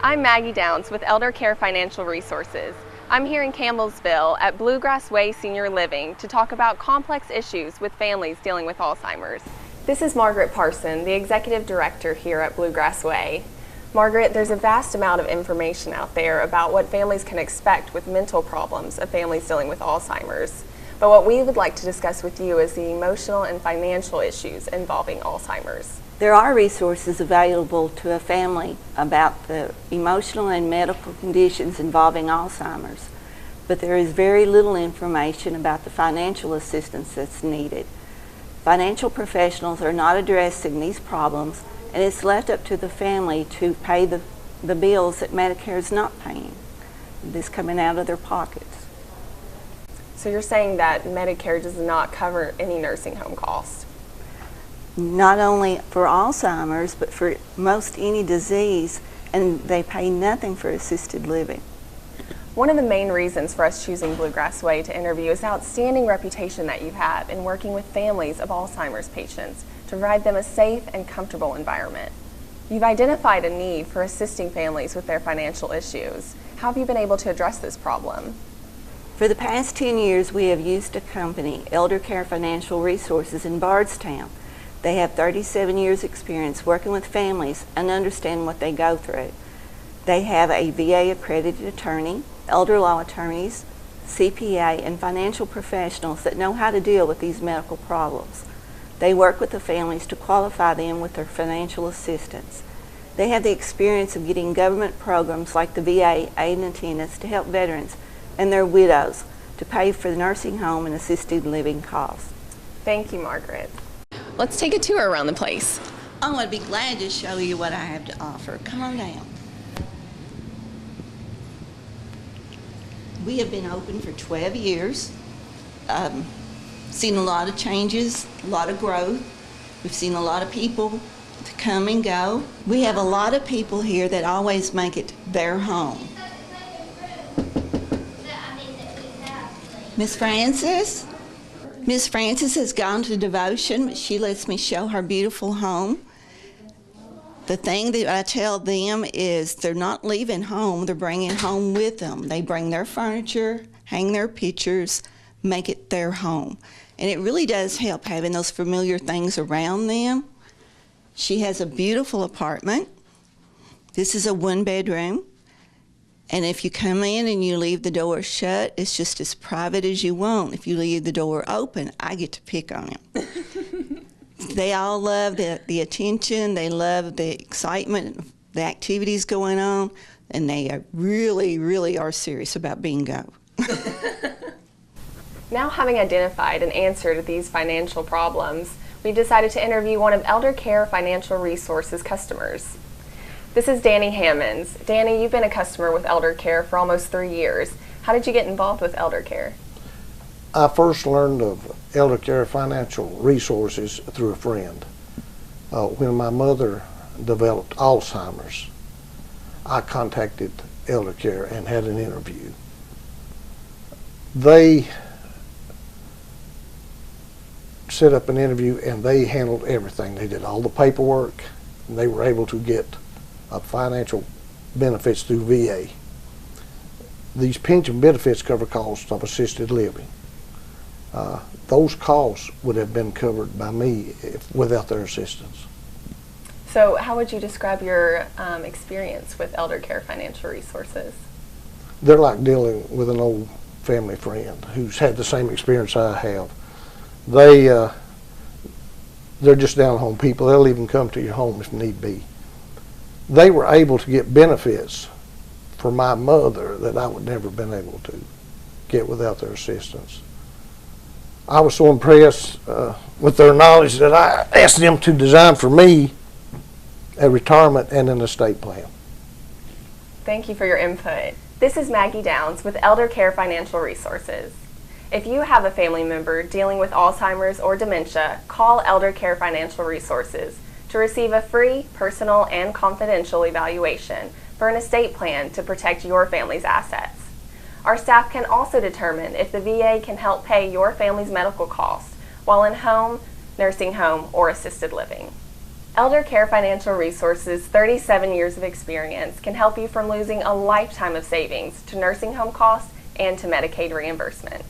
I'm Maggie Downs with Elder Care Financial Resources. I'm here in Campbellsville at Bluegrass Way Senior Living to talk about complex issues with families dealing with Alzheimer's. This is Margaret Parson, the Executive Director here at Bluegrass Way. Margaret, there's a vast amount of information out there about what families can expect with mental problems of families dealing with Alzheimer's. But what we would like to discuss with you is the emotional and financial issues involving Alzheimer's. There are resources available to a family about the emotional and medical conditions involving Alzheimer's, but there is very little information about the financial assistance that's needed. Financial professionals are not addressing these problems, and it's left up to the family to pay the bills that Medicare is not paying. This coming out of their pockets. So you're saying that Medicare does not cover any nursing home costs? Not only for Alzheimer's, but for most any disease, and they pay nothing for assisted living. One of the main reasons for us choosing Bluegrass Way to interview is the outstanding reputation that you have in working with families of Alzheimer's patients to provide them a safe and comfortable environment. You've identified a need for assisting families with their financial issues. How have you been able to address this problem? For the past 10 years, we have used a company, Elder Care Financial Resources in Bardstown. They have 37 years experience working with families and understand what they go through. They have a VA accredited attorney, elder law attorneys, CPA, and financial professionals that know how to deal with these medical problems. They work with the families to qualify them with their financial assistance. They have the experience of getting government programs like the VA aid and attendance to help veterans and their widows to pay for the nursing home and assisted living costs. Thank you, Margaret. Let's take a tour around the place. I'm going to be glad to show you what I have to offer. Come on down. We have been open for 12 years. Seen a lot of changes, a lot of growth. We've seen a lot of people to come and go. We have a lot of people here that always make it their home. Miss Francis? Miss Francis has gone to devotion, but she lets me show her beautiful home. The thing that I tell them is they're not leaving home, they're bringing home with them. They bring their furniture, hang their pictures, make it their home. And it really does help having those familiar things around them. She has a beautiful apartment. This is a one-bedroom. And if you come in and you leave the door shut, it's just as private as you want. If you leave the door open, I get to pick on him. They all love the attention. They love the excitement, the activities going on, and they are really are serious about bingo. Now, having identified an answer to these financial problems, we've decided to interview one of Elder Care Financial Resources customers. This is Danny Hammonds. Danny, you've been a customer with Elder Care for almost 3 years. How did you get involved with Elder Care? I first learned of Elder Care Financial Resources through a friend. When my mother developed Alzheimer's, I contacted Elder Care and had an interview. They set up an interview and they handled everything. They did all the paperwork and they were able to get financial benefits through VA. These pension benefits cover costs of assisted living. Those costs would have been covered by me without their assistance. So how would you describe your experience with Elder Care Financial Resources? They're like dealing with an old family friend who's had the same experience I have. They're just down-home people. They'll even come to your home if need be. They were able to get benefits for my mother that I would never have been able to get without their assistance. I was so impressed with their knowledge that I asked them to design for me a retirement and an estate plan. Thank you for your input. This is Maggie Downs with Elder Care Financial Resources. If you have a family member dealing with Alzheimer's or dementia, call Elder Care Financial Resources to receive a free, personal, and confidential evaluation for an estate plan to protect your family's assets. Our staff can also determine if the VA can help pay your family's medical costs while in home, nursing home, or assisted living. Elder Care Financial Resources' 37 years of experience can help you from losing a lifetime of savings to nursing home costs and to Medicaid reimbursement.